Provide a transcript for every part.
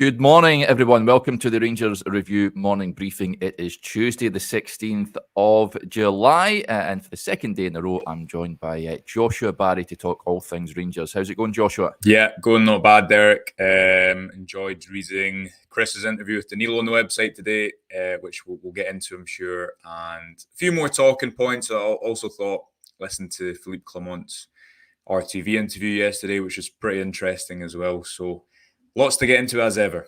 Good morning, everyone. Welcome to the Rangers Review morning briefing. It is Tuesday, the 16th of July, and for the second day in a row, I'm joined by Joshua Barry to talk all things Rangers. How's it going, Joshua? Yeah, going not bad, Derek. Enjoyed reading Chris's interview with Danilo on the website today, which we'll get into, I'm sure, and a few more talking points. I also thought, listened to Philippe Clement's RTV interview yesterday, which was pretty interesting as well. So lots to get into as ever.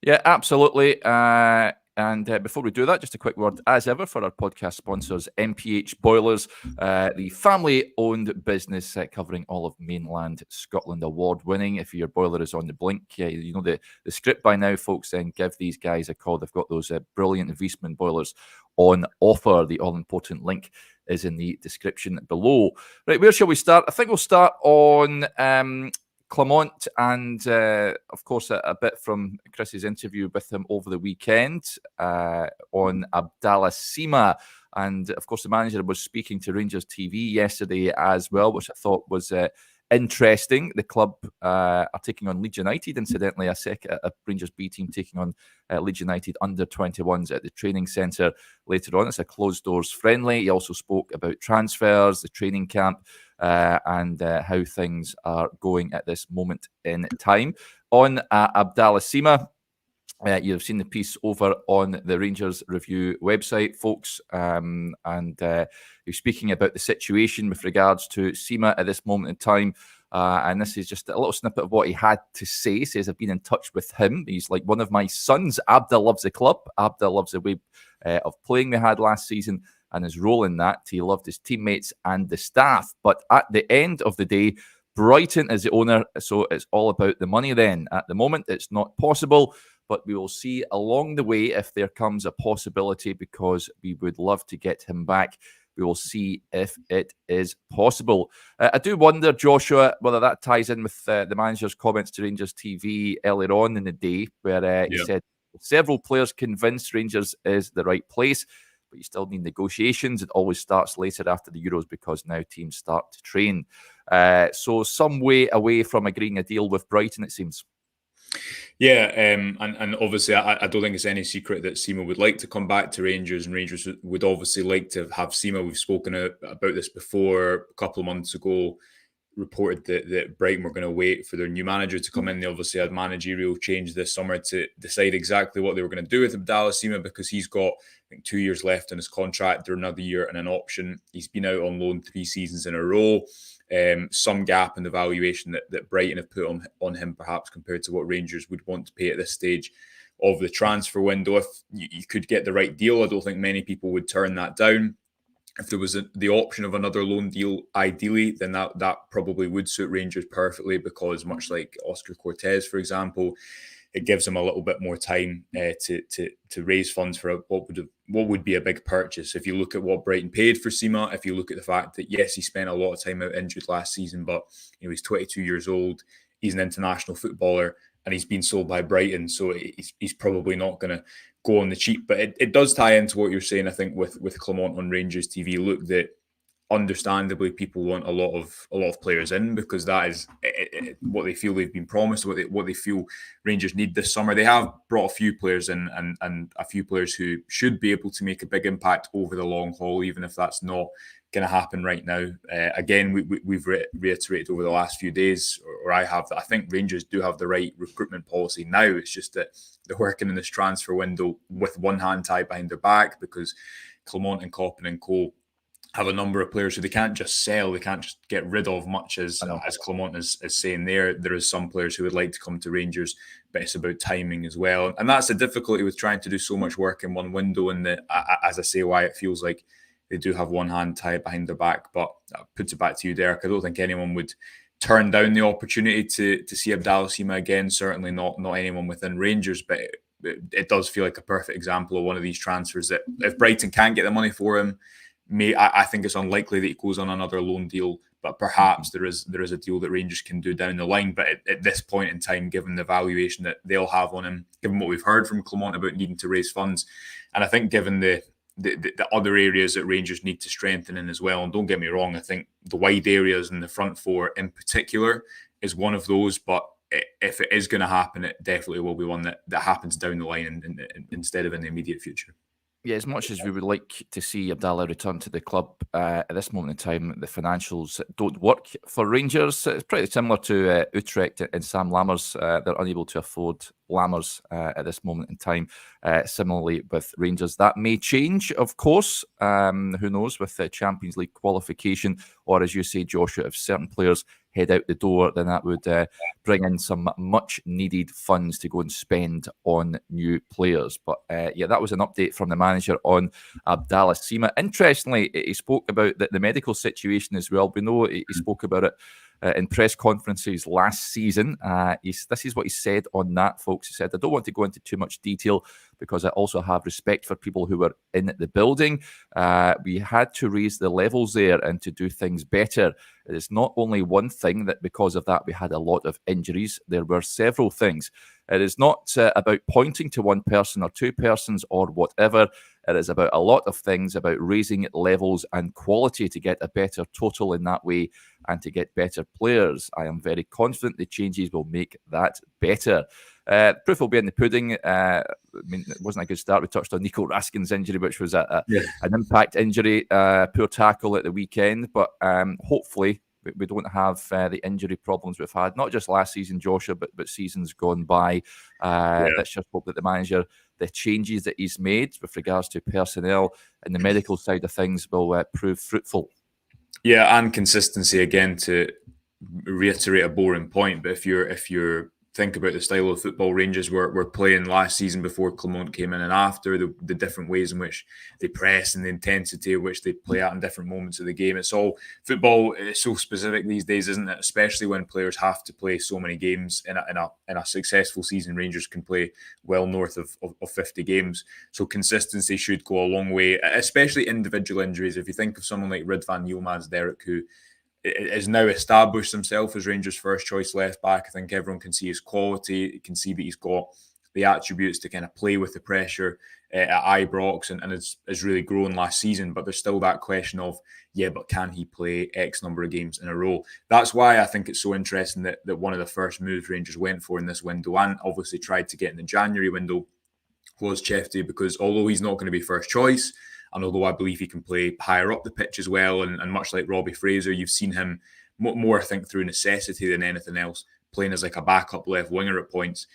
Yeah, absolutely. And before we do that, just a quick word, as ever, for our podcast sponsors, MPH Boilers, the family-owned business covering all of mainland Scotland, award-winning. If your boiler is on the blink, you know the script by now, folks, then give these guys a call. They've got those brilliant Viessmann boilers on offer. The all-important link is in the description below. Right, where shall we start? I think we'll start on Clement and, of course, a bit from Chris's interview with him over the weekend on Abdallah Sima. And, of course, the manager was speaking to Rangers TV yesterday as well, which I thought was interesting. The club are taking on Leeds United, incidentally, a Rangers B team taking on Leeds United under-21s at the training centre later on. It's a closed-doors friendly. He also spoke about transfers, the training camp, and how things are going at this moment in time. On Abdallah Sima, you've seen the piece over on the Rangers Review website, folks, and you're speaking about the situation with regards to Sima at this moment in time. And this is just a little snippet of what he had to say. He says, I've been in touch with him. He's like one of my sons. Abda loves the club. Abda loves the way of playing we had last season and his role in that. He loved his teammates and the staff. But at the end of the day, Brighton is the owner, so it's all about the money then. At the moment, it's not possible, but we will see along the way if there comes a possibility, because we would love to get him back. We will see if it is possible. I do wonder, Joshua, whether that ties in with the manager's comments to Rangers TV earlier on in the day, where he said several players convinced Rangers is the right place, but you still need negotiations. It always starts later after the Euros because now teams start to train. So some way away from agreeing a deal with Brighton, it seems. Yeah, and obviously I don't think it's any secret that Sima would like to come back to Rangers, and Rangers would obviously like to have Sima. We've spoken about this before. A couple of months ago, reported that Brighton were going to wait for their new manager to come in. They obviously had managerial change this summer to decide exactly what they were going to do with Abdallah Sima, because he's got, I think, 2 years left in his contract, or another year and an option. He's been out on loan 3 seasons in a row. Some gap in the valuation that Brighton have put on him, perhaps compared to what Rangers would want to pay at this stage of the transfer window. If you could get the right deal, I don't think many people would turn that down. If there was the option of another loan deal, ideally, then that probably would suit Rangers perfectly, because much like Oscar Cortez, for example, it gives them a little bit more time to raise funds for what would be a big purchase. If you look at what Brighton paid for Sima, if you look at the fact that, yes, he spent a lot of time out injured last season, but he's 22 years old, he's an international footballer, and he's been sold by Brighton, so he's probably not going to go on the cheap. But it does tie into what you're saying, I think, with Clement on Rangers TV. Look, that understandably people want a lot of players in, because that is what they feel they've been promised, what they feel Rangers need this summer. They have brought a few players in, and a few players who should be able to make a big impact over the long haul, even if that's not going to happen right now. Again, we've reiterated over the last few days, or I have, that I think Rangers do have the right recruitment policy now. It's just that they're working in this transfer window with one hand tied behind their back, because Clement and Coppin and Co have a number of players who they can't just sell, they can't just get rid of, much as Clement is saying there. There is some players who would like to come to Rangers, but it's about timing as well. And that's the difficulty with trying to do so much work in one window, and as I say, why it feels like they do have one hand tied behind their back. But that puts it back to you, Derek. I don't think anyone would turn down the opportunity to see Abdallah Sima again, certainly not anyone within Rangers, but it does feel like a perfect example of one of these transfers that, if Brighton can't get the money for him, I think it's unlikely that he goes on another loan deal, but perhaps there is a deal that Rangers can do down the line. But at this point in time, given the valuation that they'll have on him, given what we've heard from Clement about needing to raise funds, and I think given the other areas that Rangers need to strengthen in as well, and don't get me wrong, I think the wide areas in the front four in particular is one of those, but if it is going to happen, it definitely will be one that happens down the line and instead of in the immediate future. Yeah, as much as we would like to see Abdallah return to the club, at this moment in time, the financials don't work for Rangers. It's pretty similar to Utrecht and Sam Lammers. They're unable to afford Lammers at this moment in time. Similarly with Rangers. That may change, of course. Who knows, with the Champions League qualification, or as you say, Joshua, if certain players head out the door, then that would bring in some much needed funds to go and spend on new players. But yeah, that was an update from the manager on Abdallah Sima. Interestingly, he spoke about the medical situation as well. We know he spoke about it in press conferences last season. This is what he said on that, folks. He said, I don't want to go into too much detail because I also have respect for people who were in the building. We had to raise the levels there and to do things better. It is not only one thing that because of that we had a lot of injuries. There were several things. It is not about pointing to one person or two persons or whatever. It is about a lot of things, about raising levels and quality to get a better total in that way and to get better players. I am very confident the changes will make that better. Proof will be in the pudding. I mean, it wasn't a good start. We touched on Nico Raskin's injury, which was an impact injury, poor tackle at the weekend. But hopefully we don't have the injury problems we've had, not just last season, Joshua, but seasons gone by. Let's just hope that the manager, the changes that he's made with regards to personnel and the medical side of things will prove fruitful. Yeah, and consistency, again, to reiterate a boring point, but if you're think about the style of football Rangers were playing last season before Clement came in and after, the different ways in which they press and the intensity of which they play at in different moments of the game. It's all football is so specific these days, isn't it? Especially when players have to play so many games in a successful season. Rangers can play well north of 50 games. So consistency should go a long way, especially individual injuries. If you think of someone like Ridvan Yilmaz-Derek, who is now established himself as Rangers' first choice left back. I think everyone can see his quality. You can see that he's got the attributes to kind of play with the pressure at Ibrox and has really grown last season. But there's still that question of, but can he play X number of games in a row? That's why I think it's so interesting that one of the first moves Rangers went for in this window and obviously tried to get in the January window was Chefty, because although he's not going to be first choice, and although I believe he can play higher up the pitch as well, and much like Robbie Fraser, you've seen him more, I think, through necessity than anything else, playing as like a backup left winger at points.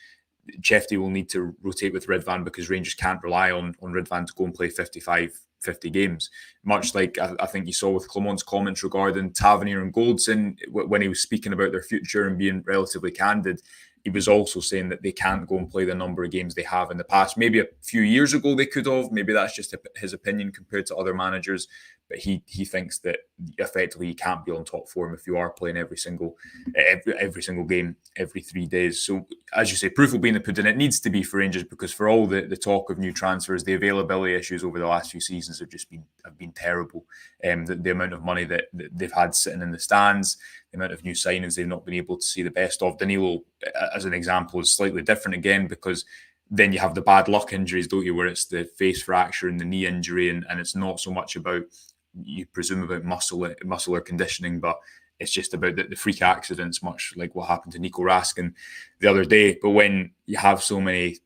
Chefty will need to rotate with Ridvan because Rangers can't rely on Ridvan to go and play 50 games. Much like I think you saw with Clement's comments regarding Tavernier and Goldson when he was speaking about their future and being relatively candid. He was also saying that they can't go and play the number of games they have in the past. Maybe a few years ago they could have. Maybe that's just his opinion compared to other managers. But he thinks that effectively you can't be on top form if you are playing every single game every 3 days. So as you say, proof will be in the pudding. It needs to be for Rangers because for all the talk of new transfers, the availability issues over the last few seasons have been terrible. The amount of money that they've had sitting in the stands, the amount of new signings they've not been able to see the best of. Danilo, as an example, is slightly different again because then you have the bad luck injuries, don't you, where it's the face fracture and the knee injury, and it's not so much about, you presume, about muscle or conditioning, but it's just about the freak accidents, much like what happened to Nico Raskin the other day. But when you have so many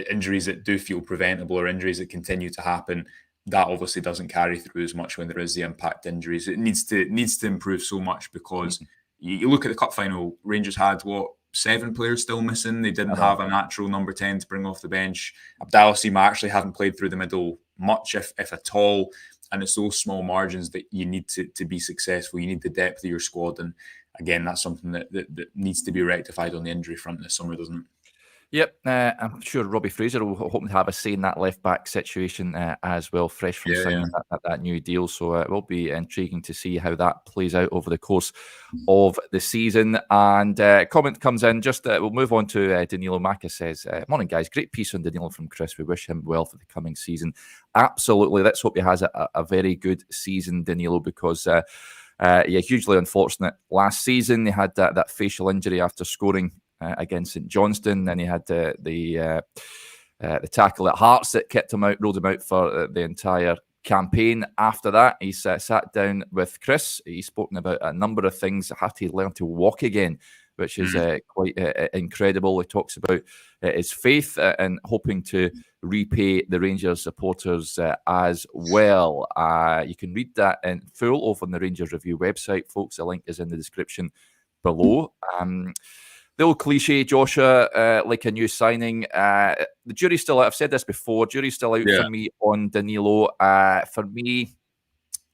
injuries that do feel preventable or injuries that continue to happen, that obviously doesn't carry through as much when there is the impact injuries. It needs to improve so much because you look at the cup final, Rangers had 7 players still missing. They didn't have a natural number 10 to bring off the bench. Abdallah Sima actually hadn't played through the middle much, if at all. And it's those small margins that you need to be successful. You need the depth of your squad. And again, that's something that needs to be rectified on the injury front this summer, doesn't it? Yep, I'm sure Robbie Fraser will hoping to have a say in that left-back situation as well, fresh from signing that new deal. So it will be intriguing to see how that plays out over the course of the season. And comment comes in, we'll move on to Danilo. Maka says, morning guys, great piece on Danilo from Chris. We wish him well for the coming season. Absolutely, let's hope he has a very good season, Danilo, because hugely unfortunate last season. He had that facial injury after scoring against St Johnstone. Then he had the tackle at Hearts that ruled him out for the entire campaign. After that, he's sat down with Chris. He's spoken about a number of things. Had to learn to walk again which is quite incredible. He talks about his faith and hoping to repay the Rangers supporters as well. You can read that in full over on the Rangers Review website, folks. The link is in the description below. The old cliche, Joshua, like a new signing. The jury's still out. I've said this before. Jury's still out for me on Danilo. For me,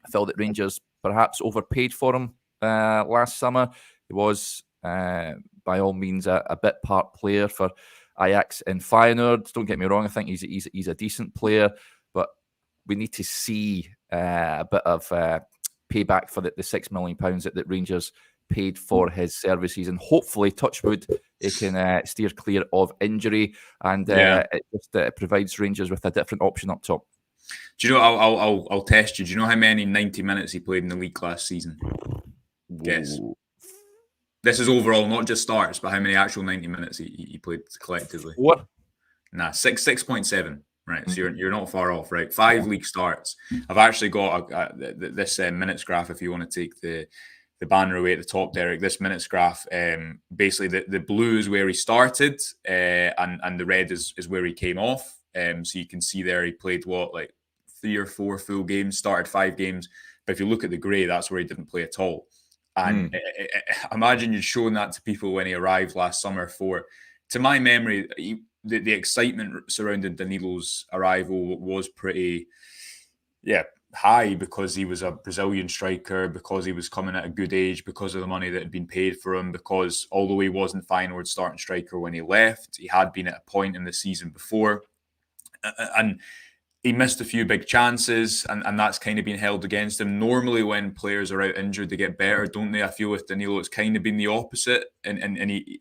I felt that Rangers perhaps overpaid for him last summer. He was, by all means, a bit part player for Ajax and Feyenoord. Don't get me wrong. I think he's a decent player, but we need to see a bit of payback for the £6 million that Rangers paid for his services, and hopefully, touch wood, he can steer clear of injury, and it just provides Rangers with a different option up top. Do you know? I'll test you. Do you know how many 90 minutes he played in the league last season? Guess. This is overall, not just starts, but how many actual 90 minutes he played collectively? What? Nah, 6.7. Right, so you're not far off. Right, 5 league starts. I've actually got this minutes graph. If you want to take the banner away at the top, Derek, this minutes graph, basically the blue is where he started, and the red is where he came off. So you can see there he played 3 or 4 full games, started 5 games. But if you look at the grey, that's where he didn't play at all. And imagine you'd shown that to people when he arrived last summer. To my memory, the excitement surrounding Danilo's arrival was pretty, high, because he was a Brazilian striker, because he was coming at a good age, because of the money that had been paid for him, because although he wasn't Feyenoord's starting striker when he left, he had been at a point in the season before, and he missed a few big chances, and that's kind of been held against him. Normally when players are out injured, they get better, don't they? I feel with Danilo it's kind of been the opposite, and he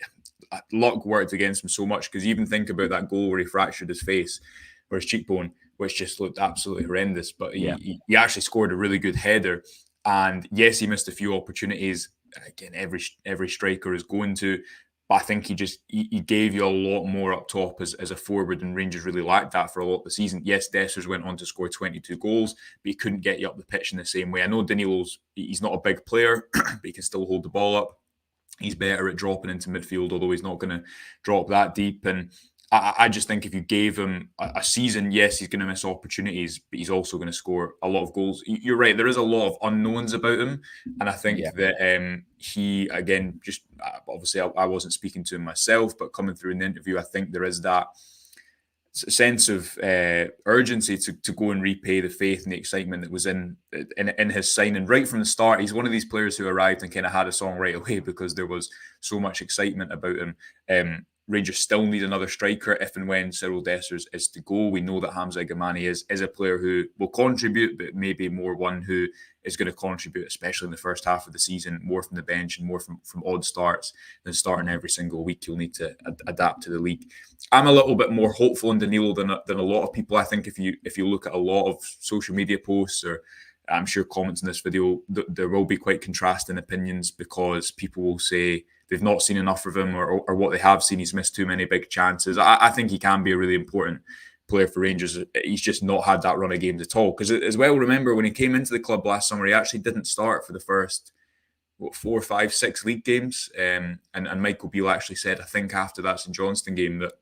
luck worked against him so much, because even think about that goal where he fractured his face or his cheekbone, which just looked absolutely horrendous. But he actually scored a really good header. And yes, he missed a few opportunities. Again, every striker is going to. But I think he gave you a lot more up top as a forward, and Rangers really lacked that for a lot of the season. Yes, Dessers went on to score 22 goals, but he couldn't get you up the pitch in the same way. I know he's not a big player, but he can still hold the ball up. He's better at dropping into midfield, although he's not going to drop that deep. And I just think if you gave him a season, yes, he's going to miss opportunities, but he's also going to score a lot of goals. You're right. There is a lot of unknowns about him. And I think that he, again, just obviously I wasn't speaking to him myself, but coming through in the interview, I think there is that sense of urgency to go and repay the faith and the excitement that was in his signing right from the start. He's one of these players who arrived and kind of had a song right away because there was so much excitement about him. Rangers still need another striker if and when Cyril Dessers is to go. We know that Hamza Gamani is a player who will contribute, but maybe more one who is going to contribute, especially in the first half of the season, more from the bench and more from odd starts than starting every single week. You'll need to adapt to the league. I'm a little bit more hopeful in Danilo than a lot of people. I think if you look at a lot of social media posts, or I'm sure comments in this video, there will be quite contrasting opinions, because people will say they've not seen enough of him, or what they have seen, he's missed too many big chances. I think he can be a really important player for Rangers. He's just not had that run of games at all. Because as well, remember when he came into the club last summer, he actually didn't start for the first 4, 5, 6 league games. And Michael Beale actually said, I think after that St Johnstone game, that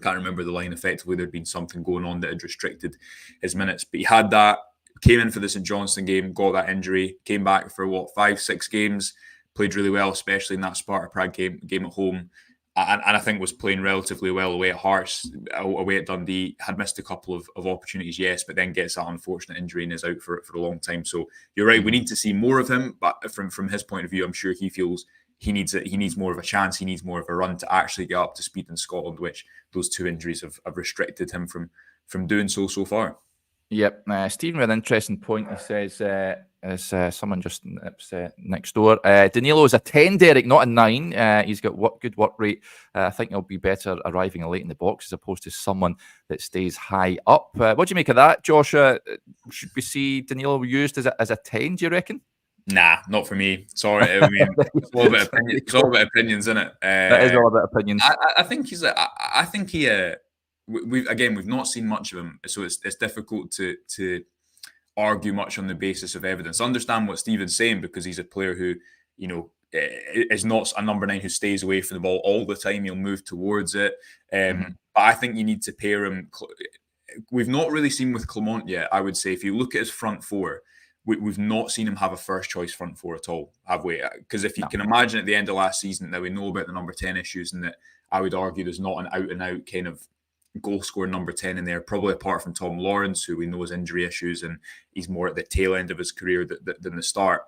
I can't remember the line, effectively there'd been something going on that had restricted his minutes. But he had that, came in for the St Johnstone game, got that injury, came back for 5, 6 games, played really well, especially in that Sparta Prague game at home. And I think was playing relatively well away at Hearts, away at Dundee. Had missed a couple of opportunities, yes, but then gets that unfortunate injury and is out for a long time. So you're right, we need to see more of him. But from his point of view, I'm sure he feels he needs more of a chance. He needs more of a run to actually get up to speed in Scotland, which those 2 injuries have restricted him from doing so far. Yep. Stephen with an interesting point. He says, as someone just next door, Danilo is a 10, Derek, not a 9. He's got good work rate. I think he'll be better arriving late in the box as opposed to someone that stays high up. What do you make of that, Joshua? Should we see Danilo used as a 10, do you reckon? Nah, not for me. Sorry. I mean, it's all about opinions, isn't it? That is all about opinions. I think he's I think he... We've not seen much of him, so it's difficult to argue much on the basis of evidence. I understand what Stephen's saying, because he's a player who, is not a number 9 who stays away from the ball all the time. He'll move towards it. But I think you need to pair him. We've not really seen with Clement yet, I would say. If you look at his front four, we've not seen him have a first choice front four at all, have we? Because if you can imagine at the end of last season, that we know about the number 10 issues, and that I would argue there's not an out-and-out kind of goal scorer number 10 in there, probably apart from Tom Lawrence, who we know has injury issues and he's more at the tail end of his career than the start.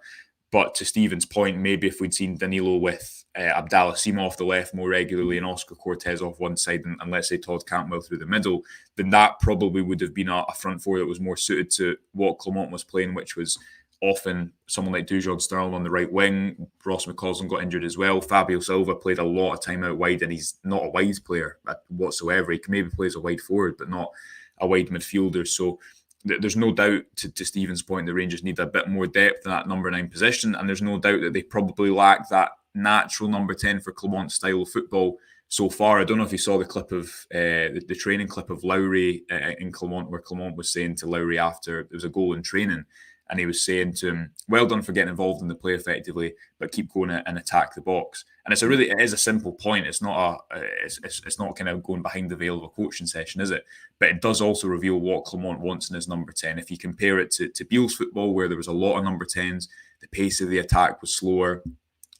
But to Stephen's point, maybe if we'd seen Danilo with Abdallah Sima off the left more regularly and Oscar Cortez off one side and let's say Todd Cantwell through the middle, then that probably would have been a front four that was more suited to what Clement was playing, which was often someone like Dujon Sterling on the right wing. Ross McCausland got injured as well. Fabio Silva played a lot of time out wide, and he's not a wide player whatsoever. He can maybe play as a wide forward, but not a wide midfielder. So there's no doubt, to Stephen's point, the Rangers need a bit more depth in that number 9 position, and there's no doubt that they probably lack that natural number 10 for Clement's style of football so far. I don't know if you saw the clip of the training clip of Lowry in Clement, where Clement was saying to Lowry after there was a goal in training, and he was saying to him, "Well done for getting involved in the play effectively, but keep going and attack the box." And it is a simple point. It's not it's not kind of going behind the veil of a coaching session, is it? But it does also reveal what Clement wants in his number 10. If you compare it to Beale's football, where there was a lot of number 10s, the pace of the attack was slower.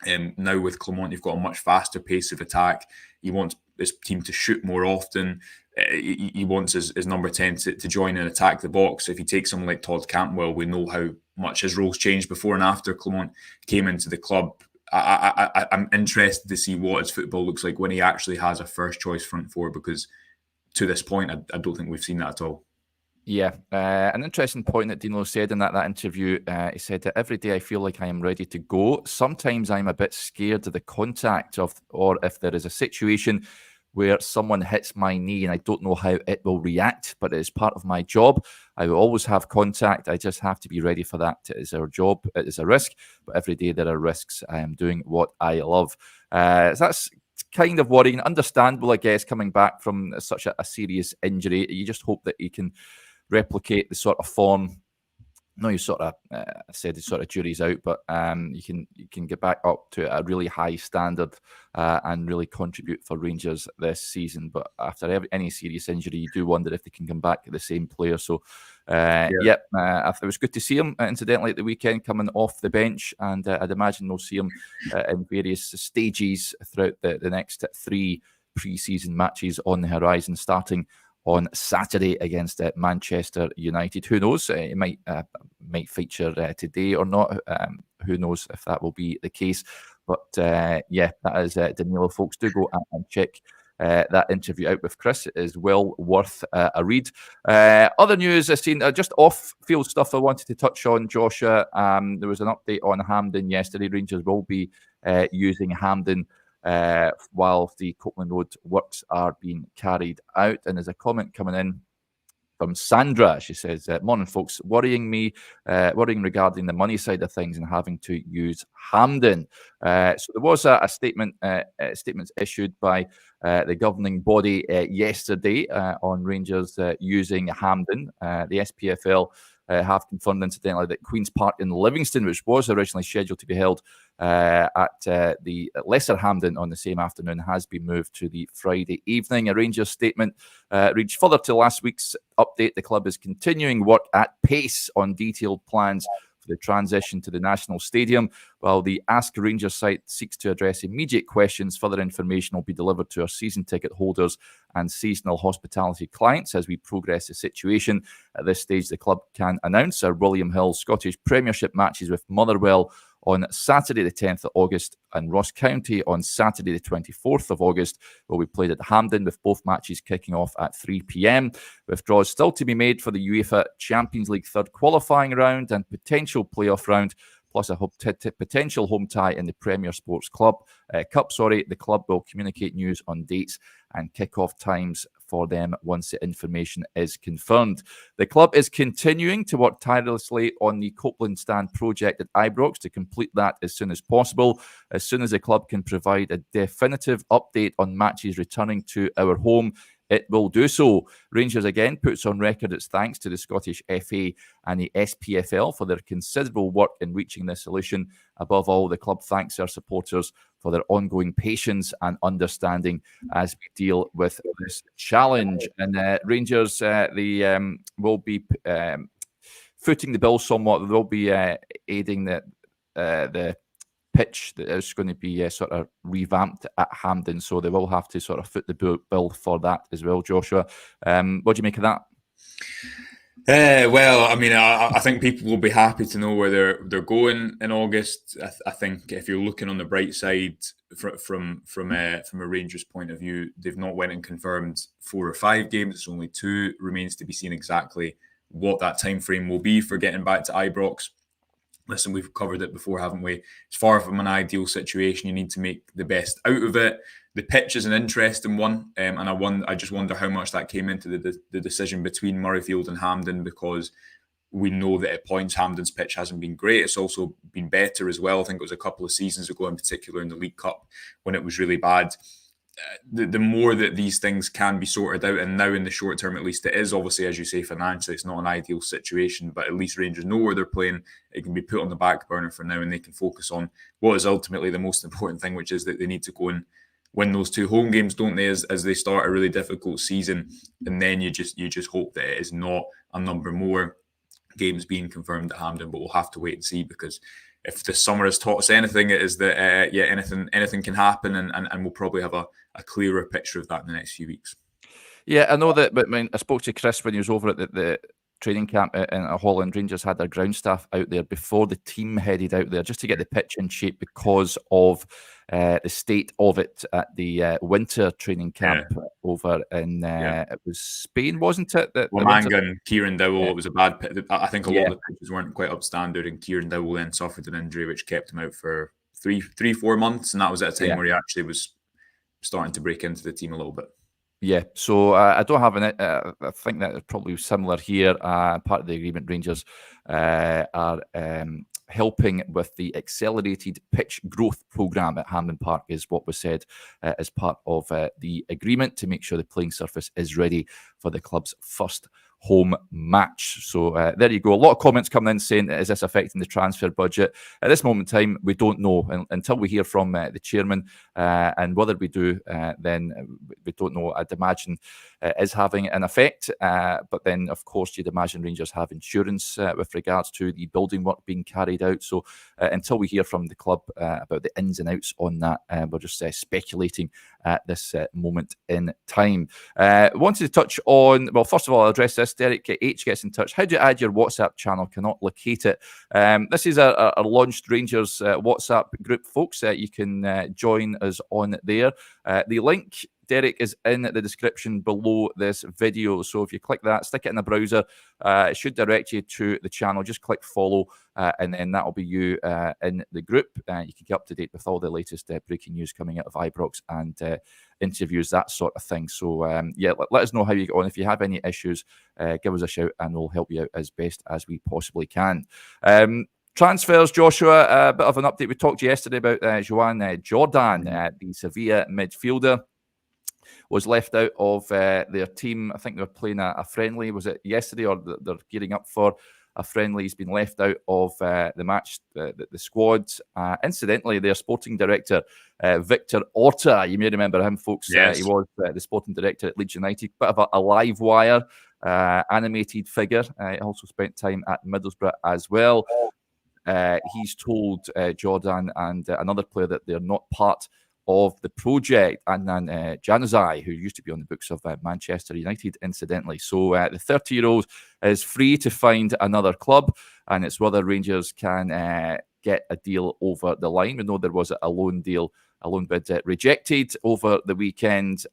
Now with Clement, you've got a much faster pace of attack. He wants his team to shoot more often. He wants his number 10 to join and attack the box. If you take someone like Todd Cantwell, we know how much his roles changed before and after Clement came into the club. I'm interested to see what his football looks like when he actually has a first choice front four, because to this point, I don't think we've seen that at all. Yeah, an interesting point that Danilo said in that interview. He said that every day I feel like I am ready to go. Sometimes I'm a bit scared of the contact or if there is a situation where someone hits my knee and I don't know how it will react, but it is part of my job. I will always have contact. I just have to be ready for that. It is our job. It is a risk, but every day there are risks. I am doing what I love. So that's kind of worrying. Understandable, I guess, coming back from such a serious injury. You just hope that he can replicate the sort of form. No, you sort of said the sort of jury's out, but you can get back up to a really high standard and really contribute for Rangers this season. But after any serious injury, you do wonder if they can come back to the same player. So, it was good to see him, incidentally, at the weekend, coming off the bench, and I'd imagine we'll see him in various stages throughout the next 3 pre-season matches on the horizon, starting on Saturday against Manchester United. Who knows? It might feature today or not. Who knows if that will be the case? But that is Danilo. Folks, do go and check that interview out with Chris. It is well worth a read. Other news I've seen, just off-field stuff I wanted to touch on, Joshua. There was an update on Hampden yesterday. Rangers will be using Hampden while the Copeland Road works are being carried out. And there's a comment coming in from Sandra. She says, "Morning, folks. Worrying regarding the money side of things and having to use Hampden." So there was a statements issued by the governing body yesterday on Rangers using Hampden. The SPFL have confirmed, incidentally, that Queen's Park in Livingston, which was originally scheduled to be held at the Lesser Hampden on the same afternoon, has been moved to the Friday evening. A Rangers statement reads, "Further to last week's update, the club is continuing work at pace on detailed plans for the transition to the National Stadium. While the Ask Rangers site seeks to address immediate questions, further information will be delivered to our season ticket holders and seasonal hospitality clients as we progress the situation. At this stage, the club can announce our William Hill Scottish Premiership matches with Motherwell on Saturday the 10th of August and Ross County on Saturday the 24th of August will be played at Hampden, with both matches kicking off at 3 p.m. with draws still to be made for the UEFA Champions League third qualifying round and potential playoff round, plus a potential home tie in the Premier Sports Cup. The club will communicate news on dates and kick-off times for them once the information is confirmed. The club is continuing to work tirelessly on the Copeland Stand project at Ibrox to complete that as soon as possible. As soon as the club can provide a definitive update on matches returning to our home it will do so. Rangers again puts on record its thanks to the Scottish FA and the SPFL for their considerable work in reaching this solution. Above all, the club thanks their supporters for their ongoing patience and understanding as we deal with this challenge. And Rangers, they will be footing the bill somewhat. They'll be aiding the pitch that is going to be sort of revamped at Hampden, so they will have to sort of foot the bill for that as well. Joshua, what do you make of that? Well, I mean, I think people will be happy to know where they're going in August. I think if you're looking on the bright side from a Rangers point of view, they've not went and confirmed 4 or 5 games. It's only 2. Remains to be seen exactly what that time frame will be for getting back to Ibrox. Listen, we've covered it before, haven't we? It's far from an ideal situation. You need to make the best out of it. The pitch is an interesting one, and I just wonder how much that came into the decision between Murrayfield and Hampden, because we know that at points Hampden's pitch hasn't been great. It's also been better as well. I think it was a couple of seasons ago, in particular in the League Cup, when it was really bad. The more that these things can be sorted out, and now in the short term at least, it is obviously, as you say, financially it's not an ideal situation, but at least Rangers know where they're playing. It can be put on the back burner for now, and they can focus on what is ultimately the most important thing, which is that they need to go and win those 2 home games, don't they, as they start a really difficult season. And then you just hope that it is not a number more games being confirmed at Hampden, but we'll have to wait and see, because if the summer has taught us anything, it is that anything can happen, and we'll probably have a clearer picture of that in the next few weeks. Yeah, I know that, but I spoke to Chris when he was over at the training camp in Holland. Rangers had their ground staff out there before the team headed out there just to get the pitch in shape because of the state of it at the winter training camp over in it was Spain, wasn't it? Manga and Kieran Dowell, it was a bad pit. I think a lot of the pitches weren't quite up standard, and Kieran Dowell then suffered an injury which kept him out for 3-4 months, and that was at a time where he actually was starting to break into the team a little bit. Yeah, so I don't have I think that it's probably similar here. Part of the agreement, Rangers are helping with the accelerated pitch growth programme at Hampden Park, is what was said as part of the agreement, to make sure the playing surface is ready for the club's first home match. So there you go. A lot of comments coming in saying, is this affecting the transfer budget? At this moment in time, we don't know until we hear from the chairman, and whether we do, then we don't know. I'd imagine it is having an effect, but then of course you'd imagine Rangers have insurance with regards to the building work being carried out. So until we hear from the club about the ins and outs on that, we're just speculating at this moment in time. Wanted to touch on, well, first of all, I'll address this. Derek H gets in touch. How do you add your WhatsApp channel? Cannot locate it. This is our launched Rangers WhatsApp group, folks. You can join us on there. The link, Derek, is in the description below this video. So if you click that, stick it in the browser, it should direct you to the channel. Just click follow, and then that'll be you in the group. You can get up to date with all the latest breaking news coming out of Ibrox and interviews, that sort of thing. So let us know how you get on. If you have any issues, give us a shout and we'll help you out as best as we possibly can. Transfers, Joshua, a bit of an update. We talked yesterday about Joan Jordan, the Sevilla midfielder, was left out of their team. I think they were playing a friendly. Was it yesterday, or they're gearing up for a friendly? He's been left out of the match, the squad. Incidentally, their sporting director, Victor Orta, you may remember him, folks. Yes. He was the sporting director at Leeds United. Bit of a live wire, animated figure. He also spent time at Middlesbrough as well. He's told Jordan and another player that they're not part of the project, Adnan Januzaj, who used to be on the books of Manchester United, incidentally. So the 30-year-old is free to find another club, and it's whether Rangers can get a deal over the line. We know there was a loan bid rejected over the weekend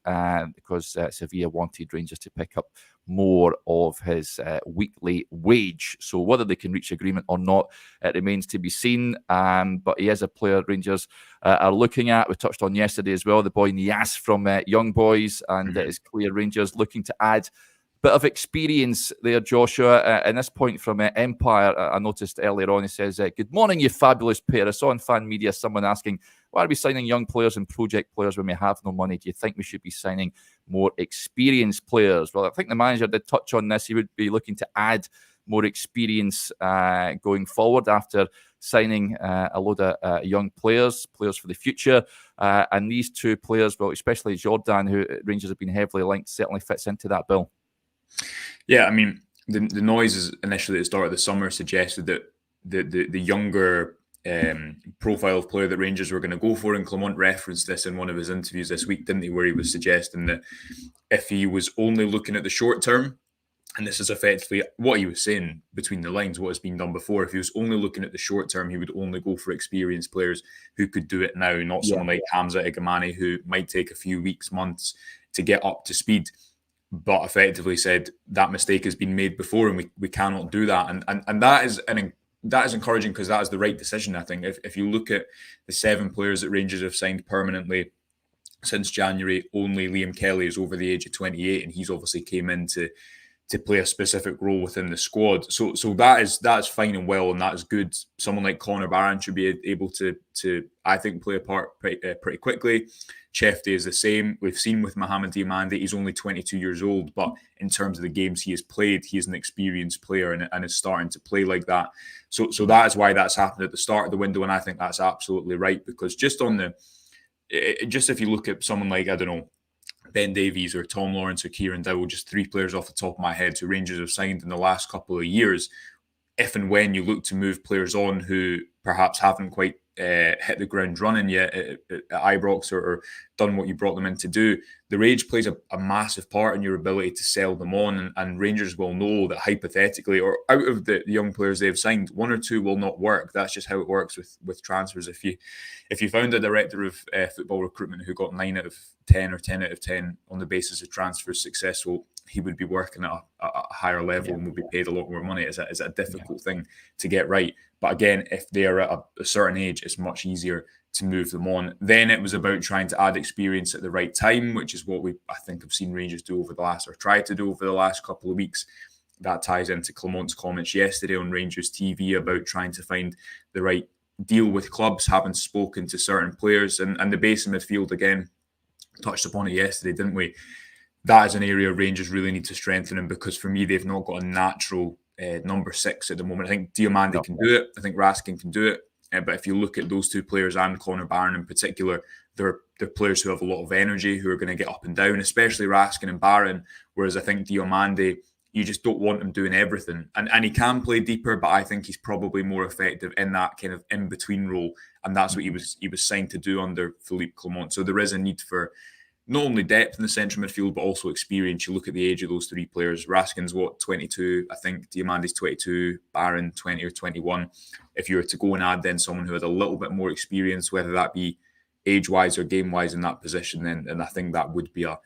because Sevilla wanted Rangers to pick up more of his weekly wage. So whether they can reach agreement or not, it remains to be seen. But he is a player Rangers are looking at. We touched on yesterday as well, the boy Nias from Young Boys, and it's clear Rangers looking to add bit of experience there, Joshua. And this point from Empire, I noticed earlier on, he says, good morning, you fabulous pair. I saw on fan media someone asking Why are we signing young players and project players when we have no money? Do you think we should be signing more experienced players? Well, I think the manager did touch on this. He would be looking to add more experience going forward after signing a load of young players for the future. And these two players, well, especially Jordan, who Rangers have been heavily linked, certainly fits into that bill. Yeah, I mean, the noises initially at the start of the summer suggested that the younger profile of player that Rangers were going to go for, and Clement referenced this in one of his interviews this week, didn't he, where he was suggesting that if he was only looking at the short term, and this is effectively what he was saying between the lines, what has been done before. If he was only looking at the short term, he would only go for experienced players who could do it now, not someone like Hamza Igamani, who might take a few weeks, months to get up to speed. But effectively said that mistake has been made before, and we cannot do that. And that is encouraging, because that is the right decision, I think. If you look at the 7 players that Rangers have signed permanently since January, only Liam Kelly is over the age of 28, and he's obviously came in to play a specific role within the squad. So that is fine and well, and that is good. Someone like Connor Barron should be able to I think, play a part pretty quickly. Chefte is the same. We've seen with Mohamed Diamande, he's only 22 years old, but in terms of the games he has played, he is an experienced player and is starting to play like that. So that is why that's happened at the start of the window, and I think that's absolutely right, because just if you look at someone like, I don't know, Ben Davies or Tom Lawrence or Kieran Dowell, just 3 players off the top of my head who Rangers have signed in the last couple of years, if and when you look to move players on who perhaps haven't quite hit the ground running yet at Ibrox or done what you brought them in to do, their age plays a massive part in your ability to sell them on, and Rangers will know that hypothetically, or out of the young players they've signed, 1 or 2 will not work. That's just how it works with transfers. If you found a director of football recruitment who got 9 out of 10 or 10 out of 10 on the basis of transfers successful, he would be working at a higher level and would be paid a lot more money. It's a difficult thing to get right. But again, if they are at a certain age, it's much easier to move them on. Then it was about trying to add experience at the right time, which is what I think have seen Rangers do tried to do over the last couple of weeks. That ties into Clement's comments yesterday on Rangers TV about trying to find the right deal with clubs, having spoken to certain players, and the base in midfield, again, touched upon it yesterday, didn't we? That is an area Rangers really need to strengthen in, because for me, they've not got a natural number 6 at the moment. I think Diamande can do it. I think Raskin can do it. But if you look at those 2 players and Connor Barron in particular, they're players who have a lot of energy, who are going to get up and down, especially Raskin and Barron. Whereas I think Diamande, you just don't want him doing everything. And he can play deeper, but I think he's probably more effective in that kind of in-between role. And that's what he was signed to do under Philippe Clement. So there is a need for not only depth in the central midfield, but also experience. You look at the age of those 3 players. Raskin's 22, I think. Diamande's 22, Barron 20 or 21. If you were to go and add then someone who had a little bit more experience, whether that be age-wise or game-wise in that position, then I think that would be a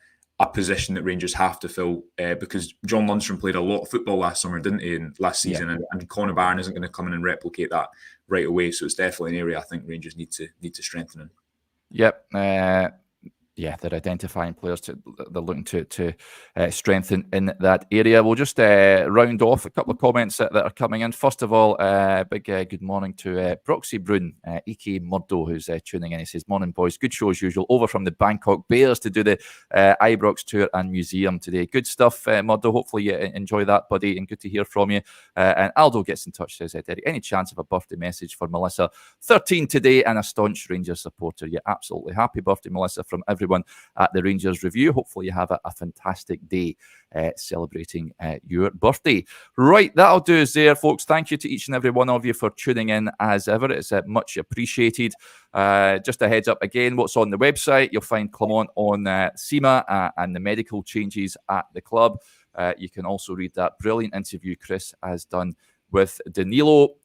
position that Rangers have to fill, because John Lundstrom played a lot of football last summer, didn't he, last season, and Connor Barron isn't going to come in and replicate that right away. So it's definitely an area I think Rangers need to strengthen in. Yep. They're identifying players they're looking to strengthen in that area. We'll just round off a couple of comments that are coming in. First of all, big good morning to Broxy Brun, aka Murdo, who's tuning in. He says, "Morning, boys. Good show as usual. Over from the Bangkok Bears to do the Ibrox tour and museum today. Good stuff, Murdo. Hopefully you enjoy that, buddy, and good to hear from you." And Aldo gets in touch, says, "Derek, any chance of a birthday message for Melissa? 13 today and a staunch Rangers supporter." Yeah, absolutely. Happy birthday, Melissa, from everyone at the Rangers Review. Hopefully you have a fantastic day celebrating your birthday. Right, that'll do us there, folks. Thank you to each and every one of you for tuning in as ever. It's much appreciated. Just a heads up again, what's on the website, you'll find Clement on Sima and the medical changes at the club. You can also read that brilliant interview Chris has done with Danilo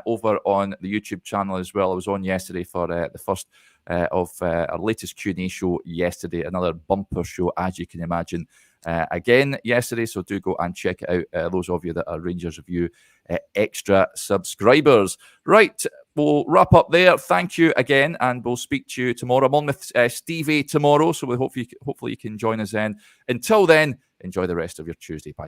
over on the YouTube channel as well. I was on yesterday for the first of our latest Q&A show yesterday. Another bumper show, as you can imagine, again yesterday. So do go and check it out, those of you that are Rangers Review Extra subscribers. Right, we'll wrap up there. Thank you again, and we'll speak to you tomorrow. I'm on with Stevie tomorrow, so we hopefully you can join us then. Until then, enjoy the rest of your Tuesday. Bye.